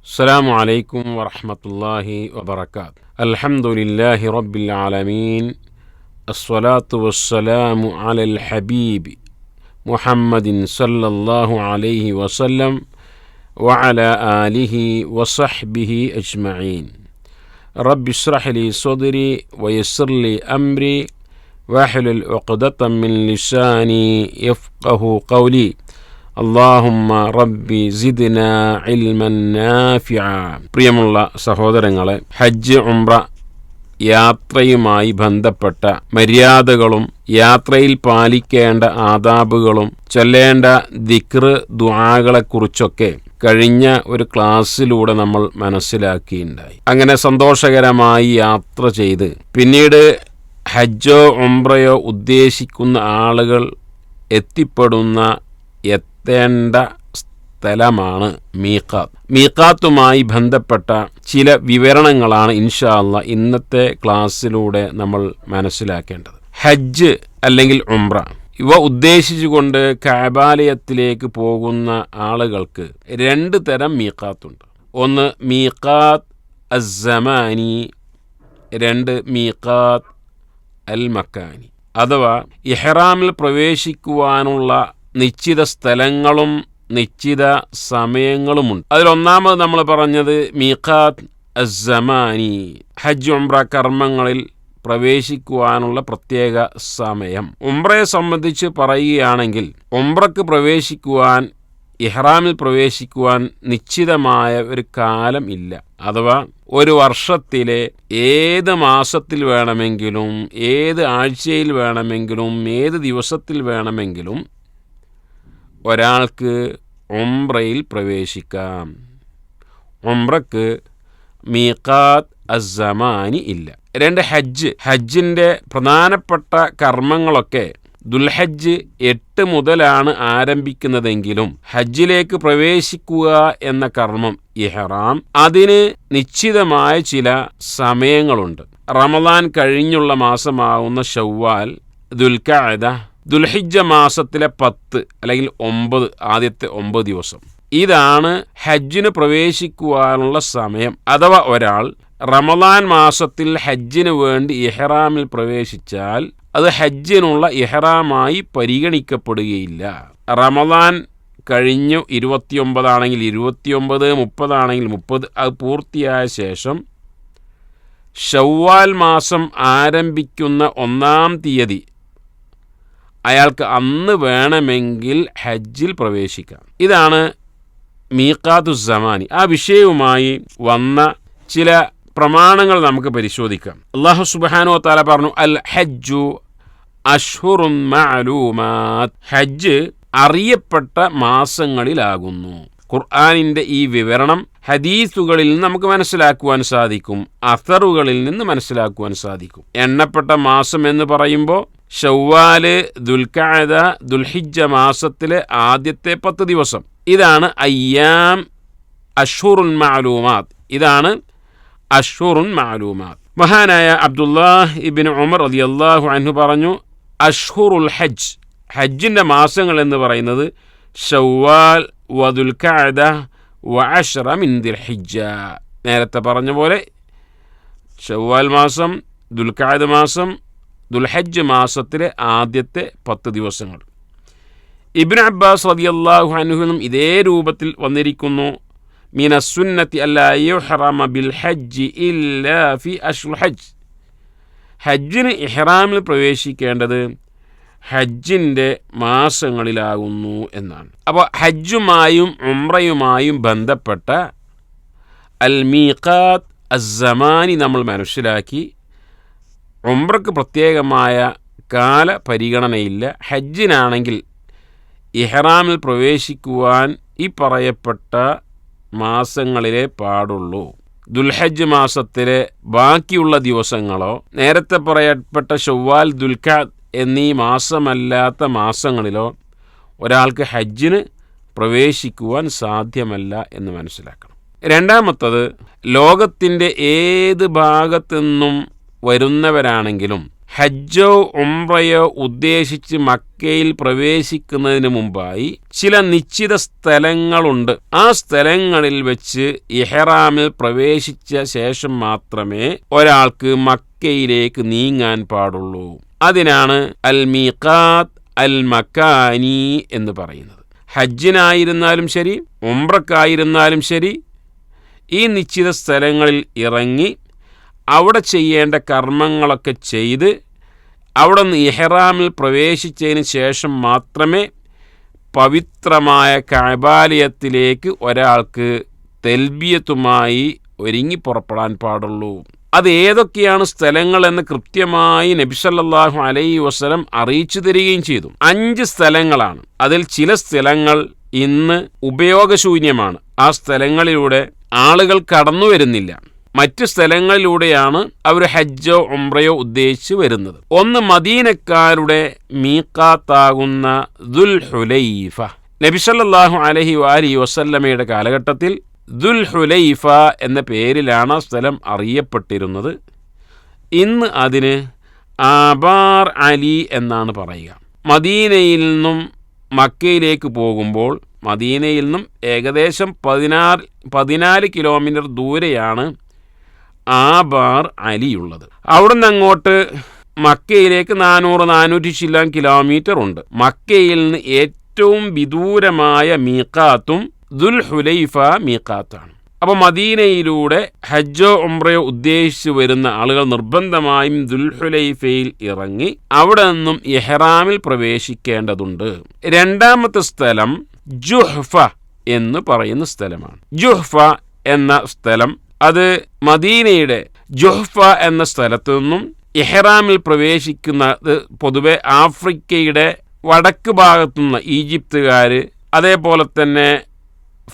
السلام عليكم ورحمة الله وبركاته. الحمد لله رب العالمين. الصلاة والسلام على الحبيب محمد صلى الله عليه وسلم وعلى آله وصحبه أجمعين. رب اشرح لي صدري ويسر لي أمري واحلل عقدة من لساني يفقه قولي. അല്ലാഹുമ്മ റബ്ബി സിദ്നാ ഇൽമൻ നാഫിഅ. പ്രിയമുള്ള സഹോദരങ്ങളെ, ഹജ്ജ് ഉംറ യാത്രയുമായി ബന്ധപ്പെട്ട മര്യാദകളും യാത്രയിൽ പാലിക്കേണ്ട ആദാബുകളും ചൊല്ലേണ്ട ദിക്ർ ദുആകളെക്കുറിച്ചൊക്കെ കഴിഞ്ഞ ഒരു ക്ലാസ്സിലൂടെ നമ്മൾ മനസ്സിലാക്കിയിട്ടുണ്ടായി. അങ്ങനെ സന്തോഷകരമായി യാത്ര ചെയ്ത് പിന്നീട് ഹജ്ജോ ഉംറയോ ഉദ്ദേശിക്കുന്ന ആളുകൾ എത്തിപ്പെടുന്ന എത്തേണ്ട സ്ഥലമാണ് മീഖാത്ത്. മീഖാത്തുമായി ബന്ധപ്പെട്ട ചില വിവരണങ്ങളാണ് ഇൻഷാ അല്ലാഹ് ഇന്നത്തെ ക്ലാസ്സിലൂടെ നമ്മൾ മനസ്സിലാക്കേണ്ടത്. ഹജ്ജ് അല്ലെങ്കിൽ ഉംറ ഇവ ഉദ്ദേശിച്ചുകൊണ്ട് കഅബാലയത്തിലേക്ക് പോകുന്ന ആളുകൾക്ക് രണ്ട് തരം മീഖാത്തുണ്ട്. ഒന്ന് മീഖാത്ത് അസ്സമാനി, രണ്ട് മീഖാത്ത് അൽ മക്കാനി. അഥവാ ഇഹ്റാമിൽ പ്രവേശിക്കുവാനുള്ള നിശ്ചിത സ്ഥലങ്ങളും നിശ്ചിത സമയങ്ങളുമുണ്ട്. അതിലൊന്നാമത് നമ്മൾ പറഞ്ഞത് മീഖാത്ത് അസ്സമാനി, ഹജ്ജ് ഉംറ കർമ്മങ്ങളിൽ പ്രവേശിക്കുവാനുള്ള പ്രത്യേക സമയം. ഉംറയെ സംബന്ധിച്ച് പറയുകയാണെങ്കിൽ ഉംറക്ക് പ്രവേശിക്കുവാൻ, ഇഹ്റാമിൽ പ്രവേശിക്കുവാൻ നിശ്ചിതമായ ഒരു കാലം ഇല്ല. അഥവാ ഒരു വർഷത്തിലെ ഏത് മാസത്തിൽ വേണമെങ്കിലും, ഏത് ആഴ്ചയിൽ വേണമെങ്കിലും, ഏത് ദിവസത്തിൽ വേണമെങ്കിലും ഒരാൾക്ക് ഉംറയിൽ പ്രവേശിക്കാം. ഉംറക്ക് മീഖാത്ത് അസ്സമാനി ഇല്ല. രണ്ട് ഹജ്ജിൻ്റെ പ്രധാനപ്പെട്ട കർമ്മങ്ങളൊക്കെ ദുൽഹജ്ജ് 8 മുതലാണ് ആരംഭിക്കുന്നതെങ്കിലും ഹജ്ജിലേക്ക് പ്രവേശിക്കുക എന്ന കർമ്മം ഇഹ്റാം, അതിന് നിശ്ചിതമായ ചില സമയങ്ങളുണ്ട്. റമദാൻ കഴിഞ്ഞുള്ള മാസമാവുന്ന ശവ്വാൽ, ദുൽഖഅദ, ദുൽഹിജ്ജ മാസത്തിലെ 10 അല്ലെങ്കിൽ 9, ആദ്യത്തെ 9 ദിവസം, ഇതാണ് ഹജ്ജിന് പ്രവേശിക്കുവാനുള്ള സമയം. അഥവാ ഒരാൾ റമദാൻ മാസത്തിൽ ഹജ്ജിന് വേണ്ടി ഇഹ്റാമിൽ പ്രവേശിച്ചാൽ അത് ഹജ്ജിനുള്ള ഇഹ്റാമായി പരിഗണിക്കപ്പെടുകയില്ല. റമദാൻ കഴിഞ്ഞു 29 ആണെങ്കിൽ 29, 30 ആണെങ്കിൽ 30, അത് പൂർത്തിയായ ശേഷം ശവ്വാൽ മാസം ആരംഭിക്കുന്ന 1-ാം തീയതി അയാൾക്ക് അന്ന് വേണമെങ്കിൽ ഹജ്ജിൽ പ്രവേശിക്കാം. ഇതാണ് മീഖാത്തുസ്സമാനി. ആ വിഷയവുമായി വന്ന ചില പ്രമാണങ്ങൾ നമുക്ക് പരിശോധിക്കാം. അല്ലാഹു സുബ്ഹാനഹു വ തആല പറഞ്ഞു, അൽ ഹജ്ജു അശ്ഹുറുൻ മഅലൂമാത്ത്. ഹജ്ജ് അറിയപ്പെട്ട മാസങ്ങളിലാകുന്നു. ഖുർആനിൻ്റെ ഈ വിവരണം ഹദീസുകളിൽ നിന്ന് നമുക്ക് മനസ്സിലാക്കുവാൻ സാധിക്കും, അഥറുകളിൽ നിന്ന് മനസ്സിലാക്കുവാൻ സാധിക്കും. എണ്ണപ്പെട്ട മാസം എന്ന് പറയുമ്പോൾ ശവ്വാല്, ദുൽഖഅദ, ദുൽഹിജ്ജ മാസത്തിലെ ആദ്യത്തെ 10 ദിവസം, ഇതാണ് അയ്യാം അശ്ഹുറുൻ മഅലൂമാത്ത്. ഇതാണ് അശ്ഹുറുൻ മഅലൂമാത്ത്. മഹാനായ അബ്ദുല്ലാഹ് ഇബ്നു ഉമർ റളിയല്ലാഹു അൻഹു പറഞ്ഞു, അശ്ഹുറുൽ ഹജ്ജ്, ഹജ്ജിൻ്റെ മാസങ്ങൾ എന്ന് പറയുന്നത് ശവ്വാൽ വ ദുൽഖഅദ വ അശ്റ മിൻ ദുൽഹിജ്ജ. നേരത്തെ പറഞ്ഞ പോലെ ശവ്വാൽ മാസം, ദുൽഖഅദ മാസം, ദുൽഹജ്ജ് മാസത്തിലെ ആദ്യത്തെ 10 ദിവസങ്ങൾ. ഇബ്നു അബ്ബാസ് റളിയല്ലാഹു അൻഹുവിനും ഇതേ രൂപത്തിൽ വന്നിരിക്കുന്നു, മിനസ്സുന്നത്തി അല്ലാ യുഹ്റമ ബിൽ ഹജ്ജി ഇല്ലാ ഫി അശ്ഹുൽ ഹജ്ജ്. ഹജ്ജിന് ഇഹ്റാമിൽ പ്രവേശിക്കേണ്ടത് ഹജ്ജിൻ്റെ മാസങ്ങളിലാകുന്നു എന്നാണ്. അപ്പോൾ ഹജ്ജുമായും ഉംറയുമായും ബന്ധപ്പെട്ട അൽ മീഖാത്ത് അസ്സമാനി നമ്മൾ മനസ്സിലാക്കി. ഉംറക്ക് പ്രത്യേകമായ കാല പരിഗണനയില്ല. ഹജ്ജിനാണെങ്കിൽ ഇഹ്റാമിൽ പ്രവേശിക്കുവാൻ ഈ പറയപ്പെട്ട മാസങ്ങളിലേ പാടുള്ളൂ. ദുൽഹജ്ജ് മാസത്തിലെ ബാക്കിയുള്ള ദിവസങ്ങളോ നേരത്തെ പറയപ്പെട്ട ശവ്വാൽ, ദുൽഖഅദ എന്നീ മാസമല്ലാത്ത മാസങ്ങളിലോ ഒരാൾക്ക് ഹജ്ജിന് പ്രവേശിക്കുവാൻ സാധ്യമല്ല എന്ന് മനസ്സിലാക്കണം. രണ്ടാമത്തത്, ലോകത്തിൻ്റെ ഏത് ഭാഗത്തു നിന്നും വരുന്നവരാണെങ്കിലും ഹജ്ജോ ഉംറയോ ഉദ്ദേശിച്ച് മക്കയിൽ പ്രവേശിക്കുന്നതിന് മുമ്പായി ചില നിശ്ചിത സ്ഥലങ്ങളുണ്ട്. ആ സ്ഥലങ്ങളിൽ വെച്ച് ഇഹ്റാമിൽ പ്രവേശിച്ച ശേഷം മാത്രമേ ഒരാൾക്ക് മക്കയിലേക്ക് നീങ്ങാൻ പാടുള്ളൂ. അതിനാണ് അൽ മീഖാത്ത് അൽ മക്കാനി എന്ന് പറയുന്നത്. ഹജ്ജിനായിരുന്നാലും ശരി, ഉംറക്കായിരുന്നാലും ശരി, ഈ നിശ്ചിത സ്ഥലങ്ങളിൽ ഇറങ്ങി അവിടെ ചെയ്യേണ്ട കർമ്മങ്ങളൊക്കെ ചെയ്ത് അവിടെ നിന്ന് ഇഹ്റാമിൽ പ്രവേശിച്ചതിന് ശേഷം മാത്രമേ പവിത്രമായ കഅബാലയത്തിലേക്ക് ഒരാൾക്ക് തെൽബിയത്തുമായി ഒരുങ്ങി പുറപ്പെടാൻ പാടുള്ളൂ. അത് ഏതൊക്കെയാണ് സ്ഥലങ്ങളെന്ന് കൃത്യമായി നബി സല്ലല്ലാഹു അലൈഹി വസല്ലം അറിയിച്ചു തരികയും ചെയ്തു. 5 സ്ഥലങ്ങളാണ്. അതിൽ ചില സ്ഥലങ്ങൾ ഇന്ന് ഉപയോഗശൂന്യമാണ്. ആ സ്ഥലങ്ങളിലൂടെ ആളുകൾ കടന്നു വരുന്നില്ല. മറ്റു സ്ഥലങ്ങളിലൂടെയാണ് അവർ ഹജ്ജോ ഉംറയോ ഉദ്ദേശിച്ച് വരുന്നത്. ഒന്ന് മദീനക്കാരുടെ മീഖാത്താകുന്ന ദുൽ ഹുലൈഫ. നബി സല്ലല്ലാഹു അലൈഹി വസല്ലമയുടെ കാലഘട്ടത്തിൽ ദുൽ ഹുലൈഫ എന്ന പേരിലാണ് ആ സ്ഥലം അറിയപ്പെട്ടിരുന്നത്. ഇന്ന് അതിന് ആബാർ അലി എന്നാണ് പറയുക. മദീനയിൽ നിന്നും മക്കയിലേക്ക് പോകുമ്പോൾ മദീനയിൽ നിന്നും ഏകദേശം 14 കിലോമീറ്റർ ദൂരെയാണ് ആബാർ അലിയുള്ളത്. അവിടെ നിന്ന് അങ്ങോട്ട് മക്കയിലേക്ക് 400-400 ചില്ലാൻ കിലോമീറ്റർ ഉണ്ട്. മക്കയിൽ നിന്ന് ഏറ്റവും വിദൂരമായ മീഖാത്തും ദുൽ ഹുലൈഫ മീഖാത്താണ്. അപ്പോൾ മദീനയിലൂടെ ഹജ്ജോ ഉംറയോ ഉദ്ദേശിച്ച് വരുന്ന ആളുകൾ നിർബന്ധമായും ദുൽ ഹുലൈഫയിൽ ഇറങ്ങി അവിടെ നിന്നും ഇഹ്റാമിൽ പ്രവേശിക്കേണ്ടതുണ്ട്. രണ്ടാമത്തെ സ്ഥലം ജുഹ്ഫ എന്ന് പറയുന്ന സ്ഥലമാണ്. ജുഹ്ഫ എന്ന സ്ഥലം അത് മദീനയുടെ ജുഹ്ഫ എന്ന സ്ഥലത്തു നിന്നും ഇഹ്റാമിൽ പ്രവേശിക്കുന്നത് പൊതുവെ ആഫ്രിക്കയുടെ വടക്ക് ഭാഗത്തുനിന്ന് ഈജിപ്തുകാർ, അതേപോലെ തന്നെ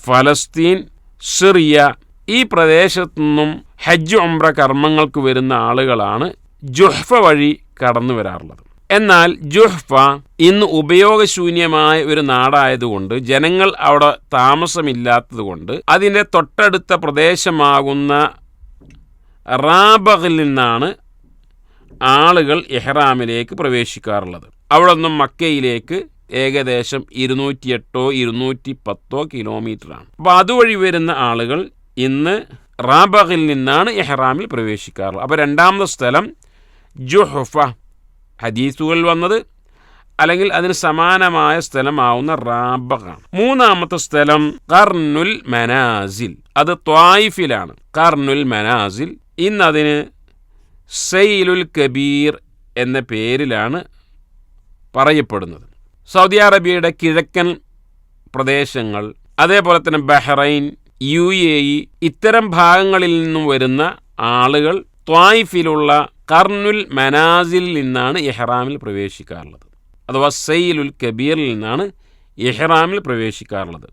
ഫലസ്തീൻ, സിറിയ, ഈ പ്രദേശത്തു നിന്നും ഹജ്ജ് ഉംറ കർമ്മങ്ങൾക്ക് വരുന്ന ആളുകളാണ് ജുഹ്ഫ വഴി കടന്നു വരാറുള്ളത്. എന്നാൽ ജുഹ്ഫ ഇന്ന് ഉപയോഗശൂന്യമായ ഒരു നാടായതുകൊണ്ട്, ജനങ്ങൾ അവിടെ താമസമില്ലാത്തതുകൊണ്ട് അതിൻ്റെ തൊട്ടടുത്ത പ്രദേശമാകുന്ന റാബഗിൽ നിന്നാണ് ആളുകൾ ഇഹ്റാമിലേക്ക് പ്രവേശിക്കാറുള്ളത്. അവിടെ നിന്നും മക്കയിലേക്ക് ഏകദേശം 208-210 കിലോമീറ്ററാണ്. അപ്പോൾ അതുവഴി വരുന്ന ആളുകൾ ഇന്ന് റാബഗിൽ നിന്നാണ് ഇഹ്റാമിൽ പ്രവേശിക്കാറുള്ളത്. അപ്പോൾ രണ്ടാമത്തെ സ്ഥലം ജുഹ്ഫ, ഹദീസുകൾ വന്നത് അല്ലെങ്കിൽ അതിന് സമാനമായ സ്ഥലമാവുന്ന റാബഗാണ്. മൂന്നാമത്തെ സ്ഥലം ഖർനുൽ മനാസിൽ, അത് ത്വായിഫിലാണ്. ഖർനുൽ മനാസിൽ ഇന്നതിന് സൈലുൽ കബീർ എന്ന പേരിലാണ് പറയപ്പെടുന്നത്. സൗദി അറേബ്യയുടെ കിഴക്കൻ പ്രദേശങ്ങൾ, അതേപോലെ തന്നെ ബഹ്റൈൻ, UAE ഇത്തരം ഭാഗങ്ങളിൽ നിന്നും വരുന്ന ആളുകൾ ത്വായിഫിലുള്ള ഖർനുൽ മനാസിൽ നിന്നാണ് ഇഹ്റാമിൽ പ്രവേശിക്കാറുള്ളത്. അഥവാ സൈലുൽ കബീറിൽ നിന്നാണ് ഇഹ്റാമിൽ പ്രവേശിക്കാറുള്ളത്.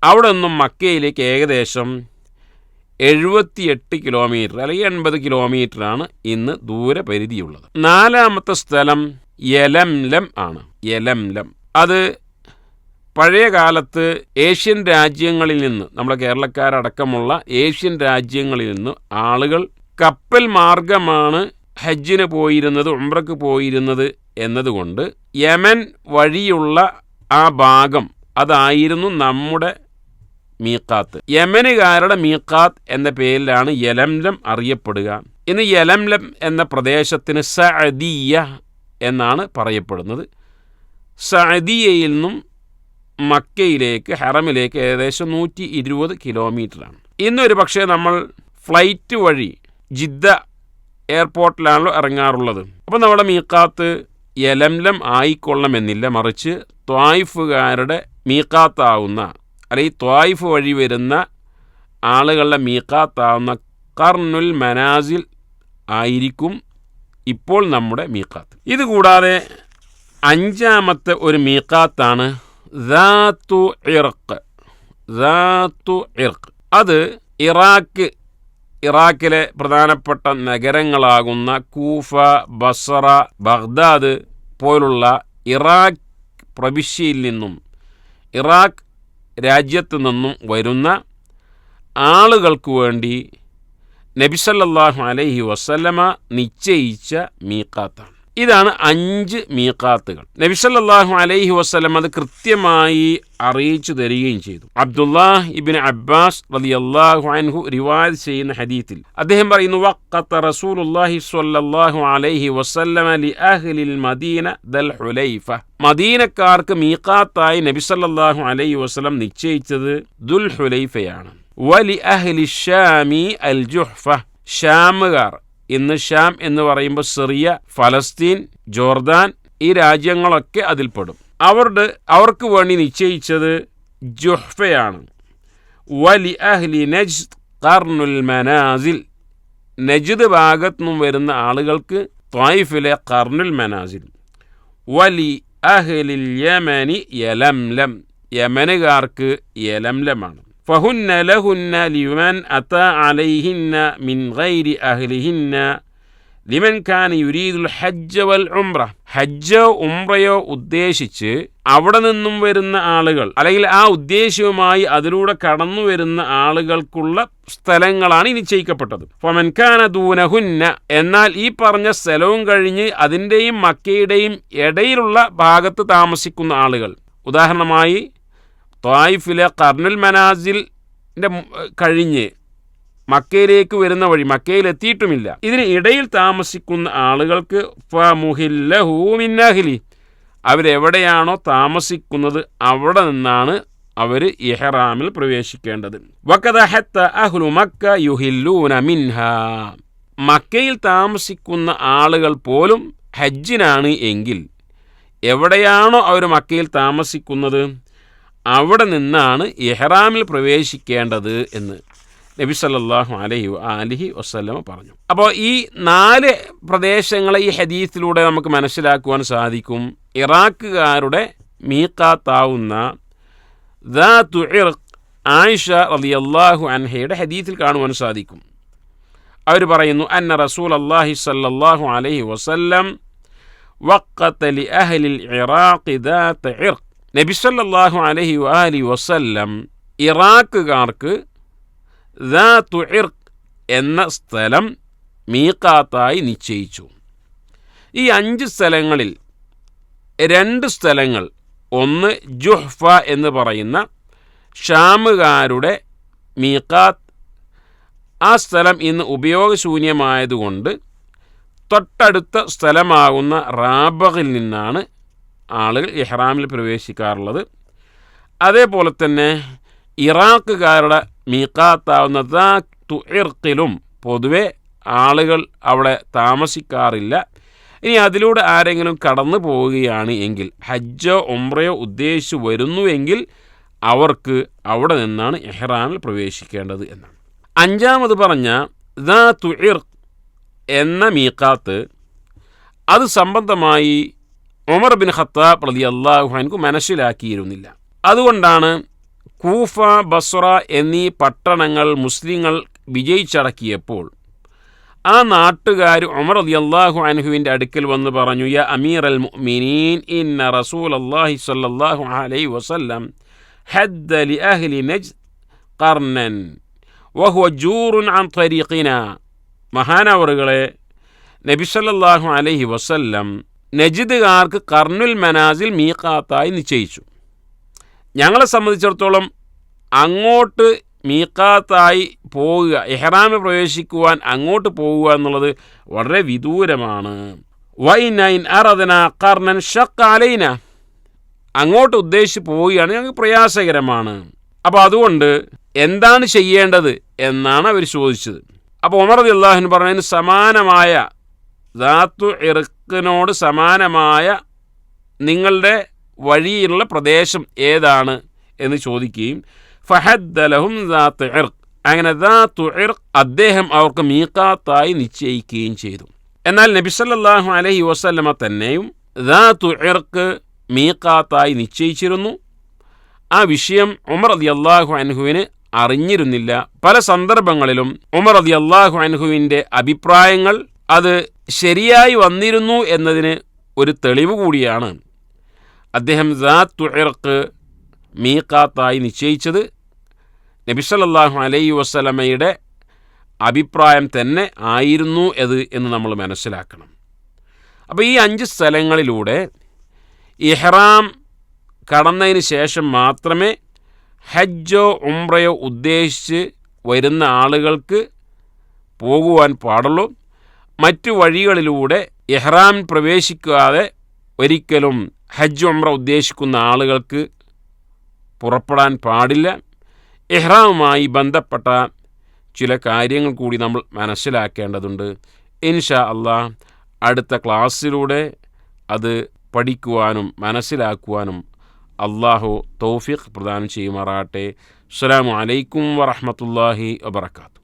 അവിടെ നിന്നും മക്കയിലേക്ക് ഏകദേശം 78 കിലോമീറ്റർ അല്ലെങ്കിൽ 80 കിലോമീറ്ററാണ് ഇന്ന് ദൂരപരിധിയുള്ളത്. നാലാമത്തെ സ്ഥലം യലംലം ആണ്. യലംലം അത് പഴയ കാലത്ത് ഏഷ്യൻ രാജ്യങ്ങളിൽ നിന്ന്, നമ്മുടെ കേരളക്കാരടക്കമുള്ള ഏഷ്യൻ രാജ്യങ്ങളിൽ നിന്ന് ആളുകൾ കപ്പൽ മാർഗമാണ് ഹജ്ജിന് പോയിരുന്നത്, ഉംറയ്ക്ക് പോയിരുന്നത് എന്നതുകൊണ്ട് യമൻ വഴിയുള്ള ആ ഭാഗം അതായിരുന്നു നമ്മുടെ മീഖാത്ത്. യമനുകാരുടെ മീഖാത്ത് എന്ന പേരിലാണ് യലംലം അറിയപ്പെടുക. ഇന്ന് യലംലം എന്ന പ്രദേശത്തിന് സഅദിയ എന്നാണ് പറയപ്പെടുന്നത്. സഅദിയയിൽ നിന്നും മക്കയിലേക്ക്, ഹറമിലേക്ക് ഏകദേശം 120 കിലോമീറ്ററാണ്. ഇന്നൊരു പക്ഷേ നമ്മൾ ഫ്ലൈറ്റ് വഴി ജിദ്ദ എയർപോർട്ടിലാണല്ലോ ഇറങ്ങാറുള്ളത്. അപ്പോൾ നമ്മുടെ മീഖാത്ത് യലംലം ആയിക്കൊള്ളണമെന്നില്ല, മറിച്ച് ത്വായിഫുകാരുടെ മീഖാത്താവുന്ന അല്ലെങ്കിൽ ത്വായിഫ് വഴി വരുന്ന ആളുകളുടെ മീഖാത്താവുന്ന ഖർനുൽ മനാസിൽ ആയിരിക്കും ഇപ്പോൾ നമ്മുടെ മീഖാത്ത്. ഇതുകൂടാതെ അഞ്ചാമത്തെ ഒരു മീഖാത്താണ് ദാത്തു ഇർഖ്. ദാത്തു ഇർഖ് അത് ഇറാഖിലെ പ്രധാനപ്പെട്ട നഗരങ്ങളാകുന്ന കൂഫ, ബസ്ര, ബഗ്ദാദ് പോലുള്ള ഇറാഖ് പ്രവിശ്യയിൽ നിന്നും, ഇറാഖ് രാജ്യത്തു നിന്നും വരുന്ന ആളുകൾക്ക് വേണ്ടി നബി സല്ലല്ലാഹു അലൈഹി വസല്ലമ നിശ്ചയിച്ച മീഖാത്താണ്. ഇതാണ് 5 മീഖാത്തുകൾ. നബി സല്ലല്ലാഹു അലൈഹി വസല്ലം അത് കൃത്യമായി അറിയിച്ചു തരികയും ചെയ്തു. അബ്ദുല്ലാഹ് ഇബ്നു അബ്ബാസ് റളിയല്ലാഹു അൻഹു റിവായത്ത് ചെയ്യുന്ന ഹദീത്തിൽ അദ്ദേഹം പറയുന്നു, വഖത്ത റസൂലുള്ളാഹി സ്വല്ലല്ലാഹു അലൈഹി വസല്ലം ലി അഹ്ലിൽ മദീന ദൽ ഹുലൈഫ. മദീനക്കാർക്ക് മീഖാത്തായി നബി സല്ലല്ലാഹു അലൈഹി വസല്ലം നിശ്ചയിച്ചത് ദുൽ ഹുലൈഫയാണ്. വലി അഹ്ലി ഷാമി അൽ ജുഹ്ഫ. ഷാമുകാർ, ഇന്ന് ഷാം എന്ന് പറയുമ്പോൾ സിറിയ, ഫലസ്തീൻ, ജോർദാൻ, ഈ രാജ്യങ്ങളൊക്കെ അതിൽപ്പെടും. അവർക്ക് വേണ്ടി നിശ്ചയിച്ചത് ജുഹ്ഫയാണ്. വലി അഹ്ലി നജ്ദ് ഖർനുൽ മനാസിൽ. നജ്ദ് ഭാഗത്തു നിന്നും വരുന്ന ആളുകൾക്ക് ത്വായിഫിലെ ഖർനുൽ മനാസിൽ. വലി അഹ്ലിൽ യമനി യലംലം. യമനുകാർക്ക് യലംലമാണ്. ഫഹുന്ന ലഹുന്ന ലിമൻ അത അലൈഹിന്ന മിൻ ഗൈരി അഹ്ലിഹിന്ന ലിമൻ കാന യുരീദുൽ ഹജ്ജ വൽ ഉംറ. ഹജ്ജോ ഉംറയോ ഉദ്ദേശിച്ച് അവിടെ നിന്നും വരുന്ന ആളുകൾ, അല്ലെങ്കിൽ ആ ഉദ്ദേശ്യവുമായി അതിലൂടെ കടന്നു വരുന്ന ആളുകൾക്കുള്ള സ്ഥലങ്ങളാണ് നിശ്ചയിക്കപ്പെട്ടത്. ഫമൻ കാന ദൂനഹുന്ന. എന്നാൽ ഈ പറഞ്ഞ സ്ഥലവും കഴിഞ്ഞ് അതിൻ്റെയും മക്കയുടെയും ഇടയിലുള്ള ഭാഗത്ത് താമസിക്കുന്ന ആളുകൾ, ഉദാഹരണമായി ത്വായിഫിലെ ഖർനുൽ മനാസിലിൻ്റെ കഴിഞ്ഞ് മക്കയിലേക്ക് വരുന്ന വഴി, മക്കയിലെത്തിയിട്ടുമില്ല, ഇതിന് ഇടയിൽ താമസിക്കുന്ന ആളുകൾക്ക് ഫമുഹില്ലഹു മിൻ അഹ്ലി. അവരെവിടെയാണോ താമസിക്കുന്നത് അവിടെ നിന്നാണ് അവർ ഇഹ്റാമിൽ പ്രവേശിക്കേണ്ടത്. വഖദ ഹത്ത അഹ്ലു മക്ക യുഹില്ലൂന മിൻഹാ. മക്കയിൽ താമസിക്കുന്ന ആളുകൾ പോലും ഹജ്ജിനാണ് എങ്കിൽ എവിടെയാണോ അവർ മക്കയിൽ താമസിക്കുന്നത് അവിടെ നിന്നാണ് ഇഹ്റാമിൽ പ്രവേശിക്കേണ്ടത് എന്ന് നബി സല്ലല്ലാഹു അലൈഹി വസല്ലം പറഞ്ഞു. അപ്പോൾ ഈ 4 പ്രദേശങ്ങളെ ഈ ഹദീസിലൂടെ നമുക്ക് മനസ്സിലാക്കുവാൻ സാധിക്കും. ഇറാഖുകാരുടെ മീഖാത്താവുന്ന ദാതു ഇർഖ് ആയിഷ റളിയല്ലാഹു അൻഹയുടെ ഹദീസിൽ കാണുവാൻ സാധിക്കും. അവർ പറയുന്നു, അന്ന റസൂലല്ലാഹി സല്ലല്ലാഹു അലൈഹി വസല്ലം വഖത്ത ലി അഹ്ലിൽ ഇറാഖി ദാത ഇർഖ്. നബി സല്ലല്ലാഹു അലൈഹി വസല്ലം ഇറാഖുകാർക്ക് ദാതു ഇർഖ് എന്ന സ്ഥലം മീഖാത്തായി നിശ്ചയിച്ചു. ഈ 5 സ്ഥലങ്ങളിൽ 2 സ്ഥലങ്ങൾ, ഒന്ന് ജുഹ്ഫ എന്ന് പറയുന്ന ഷാമുകാരുടെ മീഖാത്ത്, ആ സ്ഥലം ഇന്ന് ഉപയോഗശൂന്യമായതുകൊണ്ട് തൊട്ടടുത്ത സ്ഥലമാകുന്ന റാബഗിൽ നിന്നാണ് ആളുകൾ ഇഹ്റാമിൽ പ്രവേശിക്കാറുള്ളത്. അതേപോലെ തന്നെ ഇറാഖുകാരുടെ മീഖാത്താവുന്ന ദാതു ഇർഖിലും പൊതുവെ ആളുകൾ അവിടെ താമസിക്കാറില്ല. ഇനി അതിലൂടെ ആരെങ്കിലും കടന്നു പോവുകയാണ് എങ്കിൽ, ഹജ്ജോ ഉംറയോ ഉദ്ദേശിച്ചു വരുന്നുവെങ്കിൽ അവർക്ക് അവിടെ നിന്നാണ് ഇഹ്റാമിൽ പ്രവേശിക്കേണ്ടത് എന്നാണ്. 5ാമത് പറഞ്ഞ ദാതു ഇർഖ് എന്ന മീഖാത്ത്, അത് സംബന്ധമായി ഉമർ ബിൻ ഖത്താബ് റളിയല്ലാഹു അൻഹു മനസ്സിലാക്കിയിരുന്നില്ല. അതുകൊണ്ടാണ് കൂഫ, ബസ്ര എന്നീ പട്ടണങ്ങൾ മുസ്ലിങ്ങൾ വിജയിച്ചടക്കിയപ്പോൾ ആ നാട്ടുകാർ ഉമർ റളിയല്ലാഹു അൻഹുവിൻ്റെ അടുക്കൽ വന്ന് പറഞ്ഞു, യാ അമീറൽ മുഅ്മിനീൻ ഇന്ന റസൂലല്ലാഹി സ്വല്ലല്ലാഹു അലൈഹി വസല്ലം ഹദ്ദ ലി അഹ്ലി നജ്ദ് ഖർനൻ വഹുവ ജൂറുൻ അൻ ത്വരീഖിനാ. മഹാനവറുകളെ, നബി സല്ലല്ലാഹു അലൈഹി വസല്ലം നജ്ദുകാർക്ക് ഖർനുൽ മനാസിൽ മീഖാത്തായി നിശ്ചയിച്ചു. ഞങ്ങളെ സംബന്ധിച്ചിടത്തോളം അങ്ങോട്ട് മീഖാത്തായി പോവുക, ഇഹ്റാമിൽ പ്രവേശിക്കുവാൻ അങ്ങോട്ട് പോവുക എന്നുള്ളത് വളരെ വിദൂരമാണ്. വൈനൈൻ അറദന ഖർനൻ ഷഖ അലൈന. അങ്ങോട്ട് ഉദ്ദേശിച്ച് പോവുകയാണ്, ഞങ്ങൾക്ക് പ്രയാസകരമാണ്. അപ്പോൾ അതുകൊണ്ട് എന്താണ് ചെയ്യേണ്ടത് എന്നാണ് അവർ ചോദിച്ചത്. അപ്പോൾ ഉമർ റളിയല്ലാഹു അൻഹു പറഞ്ഞതിന് സമാനമായ, ദാതു ഇർഖിനോട് സമാനമായ നിങ്ങളുടെ വഴിയിലുള്ള പ്രദേശം ഏതാണ് എന്ന് ചോദിക്കുകയും ഫഹദ്ദ ലഹും ദാതു ഇർഖ്, അങ്ങനെ ദാതു ഇർഖ് അദ്ദേഹം അവർക്ക് മീഖാത്തായി നിശ്ചയിക്കുകയും ചെയ്തു. എന്നാൽ നബി സല്ലല്ലാഹു അലൈഹി വസല്ലമ തന്നെയും ദാതു ഇർഖ് മീഖാത്തായി നിശ്ചയിച്ചിരുന്നു. ആ വിഷയം ഉമർ റളിയല്ലാഹു അൻഹുവിന് അറിഞ്ഞിരുന്നില്ല. പല സന്ദർഭങ്ങളിലും ഉമർ റളിയല്ലാഹു അൻഹുവിൻ്റെ അഭിപ്രായങ്ങൾ അത് ശരിയായി വന്നിരുന്നു എന്നതിന് ഒരു തെളിവ് കൂടിയാണ് അദ്ദേഹം ദാതു ഇർഖ് മീഖാത്തായി നിശ്ചയിച്ചത്. നബി സല്ലല്ലാഹു അലൈഹി വസല്ലമയുടെ അഭിപ്രായം തന്നെ ആയിരുന്നു എന്ന് നമ്മൾ മനസ്സിലാക്കണം. അപ്പോൾ ഈ 5 സ്ഥലങ്ങളിലൂടെ ഇഹ്റാം കടന്നതിന് ശേഷം മാത്രമേ ഹജ്ജോ ഉംറയോ ഉദ്ദേശിച്ച് വരുന്ന ആളുകൾക്ക് പോകുവാൻ പാടുള്ളൂ. മറ്റു വഴികളിലൂടെ ഇഹ്റാം പ്രവേശിക്കാതെ ഒരിക്കലും ഹജ്ജ് ഉംറ ഉദ്ദേശിക്കുന്ന ആളുകൾക്ക് പുറപ്പെടാൻ പാടില്ല. ഇഹ്റാമുമായി ബന്ധപ്പെട്ട ചില കാര്യങ്ങൾ കൂടി നമ്മൾ മനസ്സിലാക്കേണ്ടതുണ്ട്. ഇൻഷാ അല്ലാഹ് അടുത്ത ക്ലാസ്സിലൂടെ അത് പഠിക്കുവാനും മനസ്സിലാക്കുവാനും അല്ലാഹു തൗഫീഖ് പ്രദാനം ചെയ്യുമാറാകട്ടെ. അസ്സലാമു അലൈക്കും വറഹ്മത്തുള്ളാഹി വബറകാതുഹു.